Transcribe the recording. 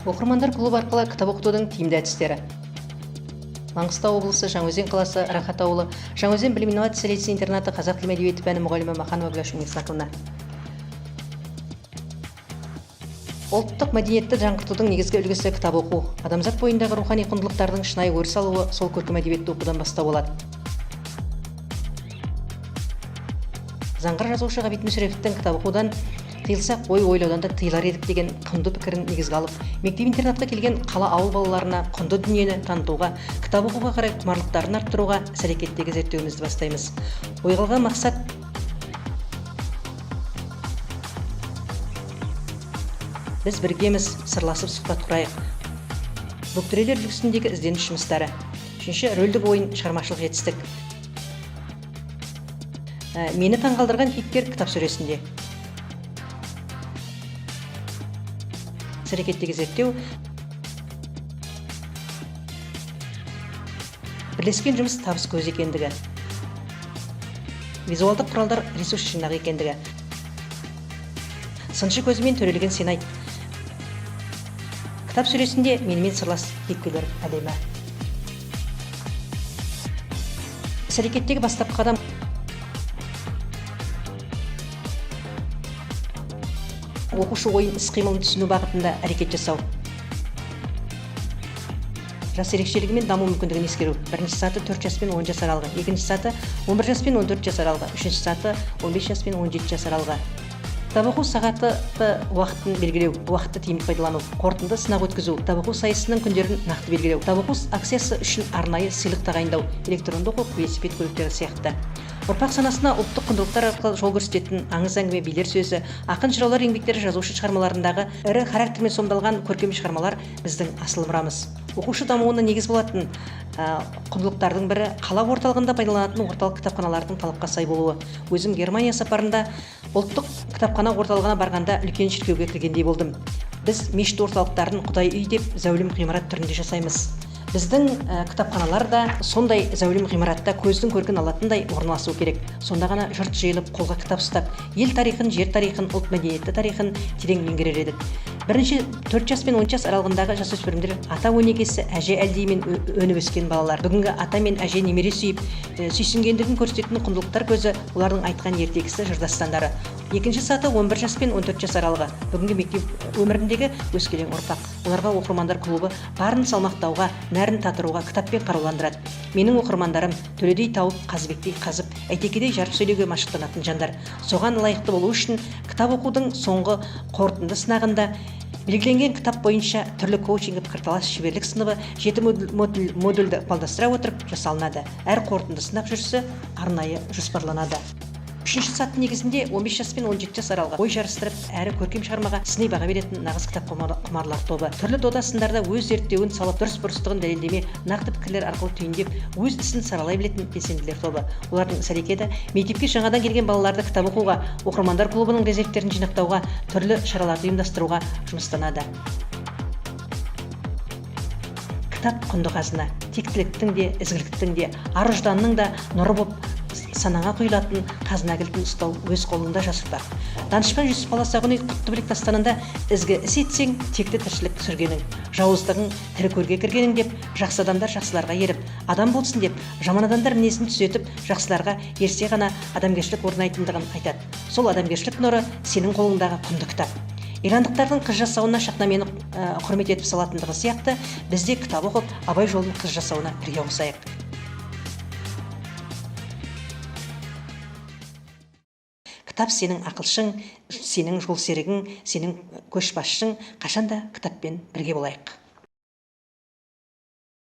Оқырмандар клубы арқылы кітап оқытудың тиімді әдістері. Маңғыстау облысы, Жаңаөзен қаласы, Рахат ауылы, Жаңаөзен білім инновация лицей-интернаты қазақ тілі мәдениеті пәні мұғалімі Маханова Гүлаш Меңсақовна. Ұлттық мәдениетті жаңғыртудың негізгі үлгісі кітап оқу. Адамзат бойындағы рухани құндылықтардың шынайы өріс алуы сол көркем әдебиетті оқудан бастау болады. Заңғыр жазушы Ғабит Мүсіреповтің кітап оқудан тыйылсақ ой ойлаудан да тыйылар едік деген құнды пікірін негізге алып, мектеп-интернатқа келген қала ауыл балаларына құнды дүниені танытуға, кітап оқуға қарай құмарлықтарын арттыруға іс-әрекеттегі зерттеуімізді бастаймыз. Ойға мақсат біз біргеміз, сырласып сұхбат құрайық. Бөктірелер үлгісіндегі ізденіс жұмыстары. Үшінші, рөлдік ойын, шығармашылық жетістік. Мені таңғалдырған кейіпкер кітап сөресінде. Іс-әрекеттегі зерттеу. Бірлескен жұмыс табыс көзі екендігі. Визуалдық құралдар ресурс жинағы екендігі. Сыншы көзімен төрелген сен айт. Кітап сөресінде менімен сырлас кейіпкерлер әдемі. Іс-әрекеттегі бастапқы қадам. Оқушы ойын іс-қимылын түсіну бағытында әрекет жасау. Жас ерекшелігі мен даму мүмкіндігін ескеру. Бірінші саты 4 жас пен 10 жас аралығы, екінші саты 11 жас пен 14 жас аралығы, үшінші саты 15 жас пен 17 жас аралығы. Кітап оқу сағаты уақытын белгілеу, уақытты тиімді пайдалану, қорытынды сынақ өткізу, кітап оқу сайысының күндерін нақты белгілеу, кітап оқу акциясы үшін арнайы сыйлық тағайындау, электронды оқу, велосипед көліктері сияқты. Ұрпақ санасына ұлттық құндылықтар арқылы жол көрсететін аңыз әңгіме, билер сөзі, ақын жыраулар еңбектері, жазушы шығармаларындағы ірі характермен сомдалған көркем шығармалар біздің асыл мұрамыз. Оқушы дамуына негіз болатын құндылықтардың бірі қала орталығында пайдаланатын орталық кітапханалардың талапқа сай болуы. Өзім Германия сапарында ұлттық кітапхана орталығына барғанда үлкен шіркеуге кіргендей болдым. Біз мешіт орталықтарын Құдай үй деп зәулім ғимарат түрінде жасаймыз. Біздің кітапханалар да сондай зәулім ғимаратта көздің көркін алатындай орналасу керек. Сонда ғана жұрт жиылып, қолға кітап ұстап, ел тарихын, жер тарихын, ұлт мәдениеті тарихын терең меңгерер едік. Бірінші 4 жас пен 10 жас аралығындағы жасөспірімдер ата өнегесі, әже әлдеймен өніп өскен балалар. Бүгінгі ата мен әже немере сүйіп, сүйсінгендігін көрсететін құндылықтар көзі, олардың айтқан ертегісі, жырдастандары. Екінші саты 11 жас пен 14 жас аралығы. Бүгінгі мектеп өміріндегі өскелең ұрпақ. Оларға оқырмандар клубы барын салмақтауға, нәрін татыруға, кітаппен қаруландырады. Менің оқырмандарым Төледей тауып, Қазыбектей қазып, Әйтекедей жарып сөйлеуге машықтанатын жандар. Соған лайықты болу үшін кітап оқудың соңғы қорытынды сынағында белгіленген кітап бойынша түрлі коучинг, пікірталас, шеберлік сыныбы 7 модульді ықпалдастыра отырып жасалынады. Әр қорытынды сынақ жүрісі арнайы жоспарланады. Үшінші саты негізінде 15 жас пен 17 жас аралығы ой жарыстырып, әрі көркем шығармаға сыни баға беретін нағыз кітап құмарлар тобы. Түрлі дода сындарда өз зерттеуін салып, дұрыс-бұрыстығын дәлелдеме, нақты пікірлер арқылы түйіндеп, өз ісін саралай білетін белсенділер тобы. Олардың іс-әрекеті мектепке жаңадан келген балаларды кітап оқуға, оқырмандар клубының резервтерін жинақтауға, түрлі шараларды ұйымдастыруға жұмыстанады. Кітап құнды қазына, тектіліктің де, ізгіліктің де, ар-ұжданның да нұры боп санаға құйылатын қазына кілтін ұстау өз қолында жасырпақ. Данышпан Жүсіп Баласағұн Құттыбілік дастанында ізгі іс етсең, текті тіршілік сүргенің, жауыздығың тірі көрге кіргенің деп, жақсы адамдар жақсыларға еріп, адам болсын деп, жаман адамдар мінезін түзетіп, жақсыларға ерсе ғана адамгершілік орнайтындығын айтады. Сол адамгершілік нұры сенің қолыңдағы құнды кітап. Ирандықтардың қыз жасауына Шахнамені құрмет етіп салатындығы сияқты, бізде кітап оқып, Абай жолын қыз жасауына бірге қосайық. Кітап сенің ақылшың, сенің жол серігің, сенің көшбасшың, қашанда кітаппен бірге болайық.